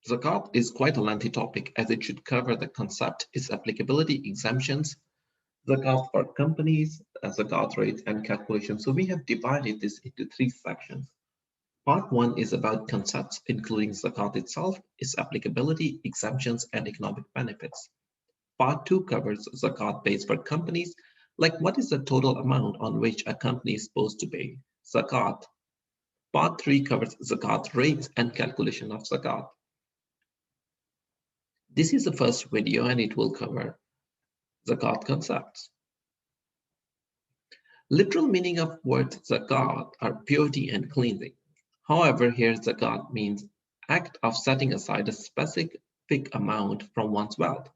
Zakat is quite a lengthy topic as it should cover the concept, its applicability, exemptions, zakat for companies, zakat rates, and calculation. So we have divided this into three sections. Part one is about concepts, including zakat itself, its applicability, exemptions, and economic benefits. Part two covers zakat base for companies, like what is the total amount on which a company is supposed to pay zakat. Part three covers zakat rates and calculation of zakat. This is the first video and it will cover zakat concepts. Literal meaning of word zakat are purity and cleansing. However, here zakat means act of setting aside a specific amount from one's wealth.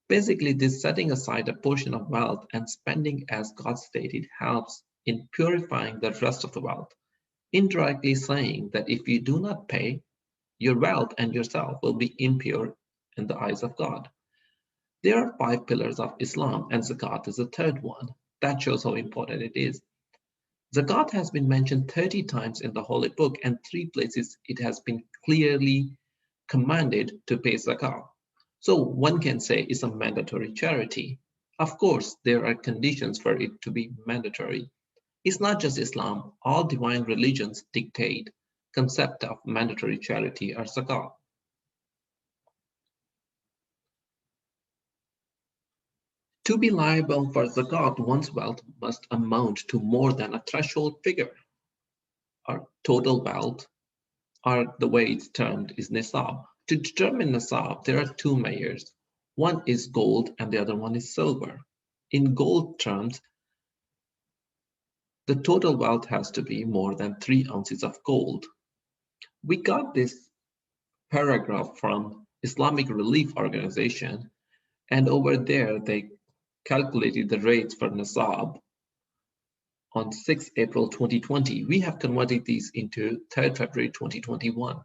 Basically, this setting aside a portion of wealth and spending as God stated helps in purifying the rest of the wealth, indirectly saying that if you do not pay, your wealth and yourself will be impure in the eyes of God. There are 5 pillars of Islam and zakat is the third one. That shows how important it is. Zakat has been mentioned 30 times in the Holy Book and 3 places it has been clearly commanded to pay zakat. So one can say it's a mandatory charity. Of course, there are conditions for it to be mandatory. It's not just Islam, all divine religions dictate concept of mandatory charity or zakat. To be liable for zakat, one's wealth must amount to more than a threshold figure. Our total wealth, or the way it's termed, is nisab. To determine nisab, there are 2 measures. One is gold and the other one is silver. In gold terms, the total wealth has to be more than 3 ounces of gold. We got this paragraph from Islamic Relief Organization, and over there they calculated the rates for nisab on 6 April 2020. We have converted these into 3rd February 2021.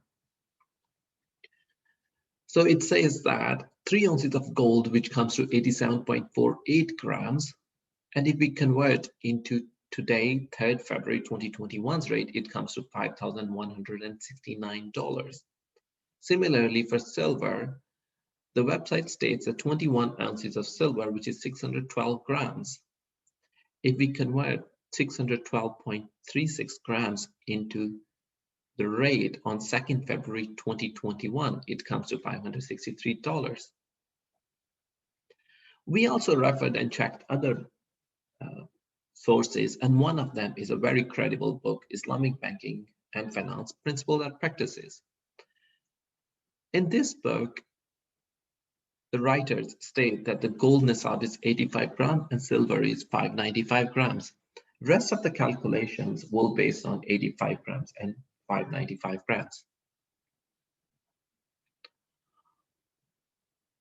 So it says that 3 ounces of gold, which comes to 87.48 grams, and if we convert into today, 3rd February 2021's rate, it comes to $5,169. Similarly, for silver, the website states that 21 ounces of silver, which is 612 grams. If we convert 612.36 grams into the rate on 2nd February 2021, it comes to $563. We also referred and checked other sources, and one of them is a very credible book, Islamic Banking and Finance Principles and Practices. In this book, the writers state that the gold nisab is 85 grams and silver is 595 grams. Rest of the calculations will be based on 85 grams and 595 grams.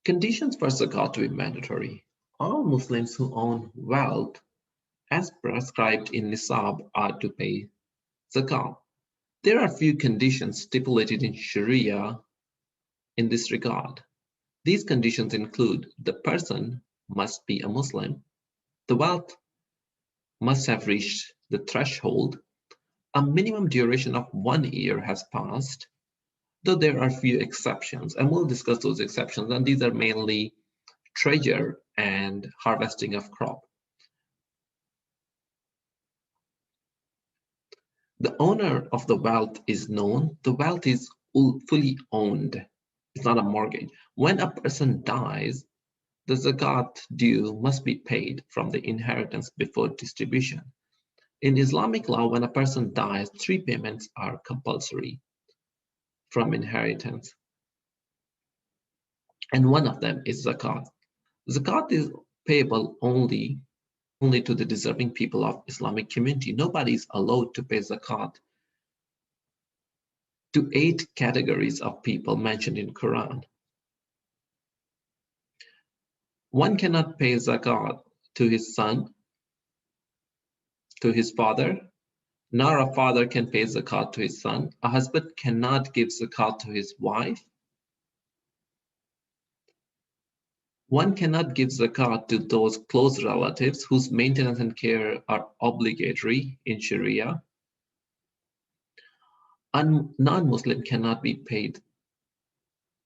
Conditions for zakat to be mandatory. All Muslims who own wealth as prescribed in nisab are to pay zakat. There are few conditions stipulated in Sharia in this regard. These conditions include the person must be a Muslim, the wealth must have reached the threshold, a minimum duration of 1 year has passed, though there are few exceptions, and we'll discuss those exceptions, and these are mainly treasure and harvesting of crop. The owner of the wealth is known. The wealth is fully owned. It's not a mortgage. When a person dies, the zakat due must be paid from the inheritance before distribution. In Islamic law, when a person dies, 3 payments are compulsory from inheritance, and one of them is zakat. Zakat is payable only to the deserving people of Islamic community. Nobody is allowed to pay zakat to 8 categories of people mentioned in Quran. One cannot pay zakat to his son, to his father, nor a father can pay zakat to his son. A husband cannot give zakat to his wife. One cannot give zakat to those close relatives whose maintenance and care are obligatory in Sharia. A non-Muslim cannot be paid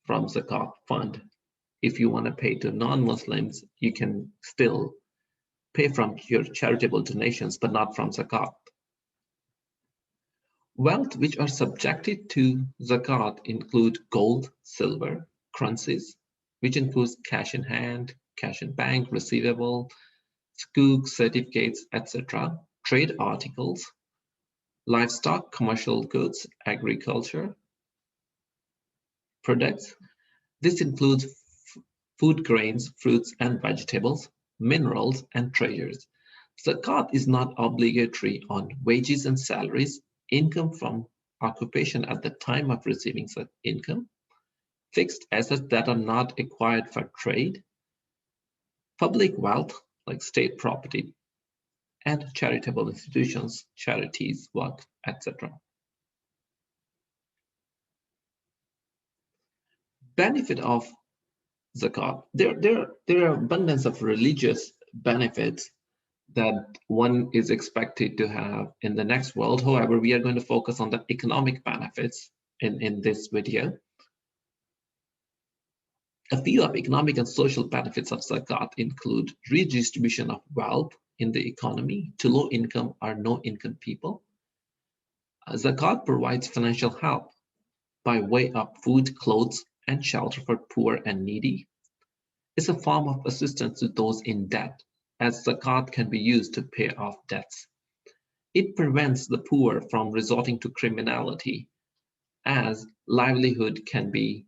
from Zakat fund. If you want to pay to non-Muslims, you can still pay from your charitable donations, but not from Zakat. Wealth which are subjected to Zakat include gold, silver, currencies, which includes cash in hand, cash in bank, receivable, sukuk, certificates, etc., trade articles, livestock, commercial goods, agriculture products. This includes food grains, fruits and vegetables, minerals and treasures. Zakat is not obligatory on wages and salaries, income from occupation at the time of receiving such income, fixed assets that are not acquired for trade, public wealth like state property, and charitable institutions, charities, work, etc. Benefit of Zakat. There are abundance of religious benefits that one is expected to have in the next world. However, we are going to focus on the economic benefits in this video. A few of economic and social benefits of Zakat include redistribution of wealth in the economy to low income or no income people. Zakat provides financial help by way of food, clothes, and shelter for poor and needy. It's a form of assistance to those in debt, as Zakat can be used to pay off debts. It prevents the poor from resorting to criminality, as livelihood can be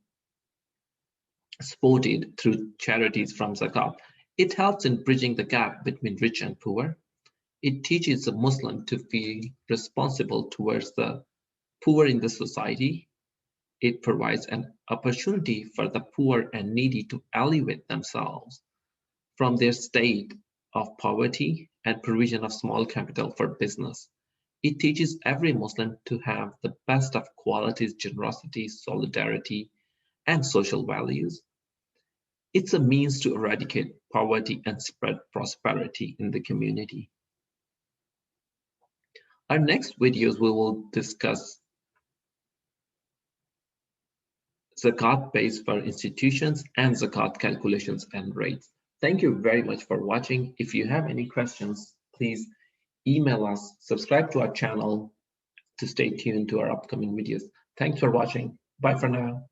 supported through charities from Zakat. It helps in bridging the gap between rich and poor. It teaches a Muslim to feel responsible towards the poor in the society. It provides an opportunity for the poor and needy to elevate themselves from their state of poverty and provision of small capital for business. It teaches every Muslim to have the best of qualities, generosity, solidarity, and social values. It's a means to eradicate poverty and spread prosperity in the community. Our next videos we will discuss Zakat base for institutions and Zakat calculations and rates. Thank you very much for watching. If you have any questions, please email us, subscribe to our channel to stay tuned to our upcoming videos. Thanks for watching. Bye for now.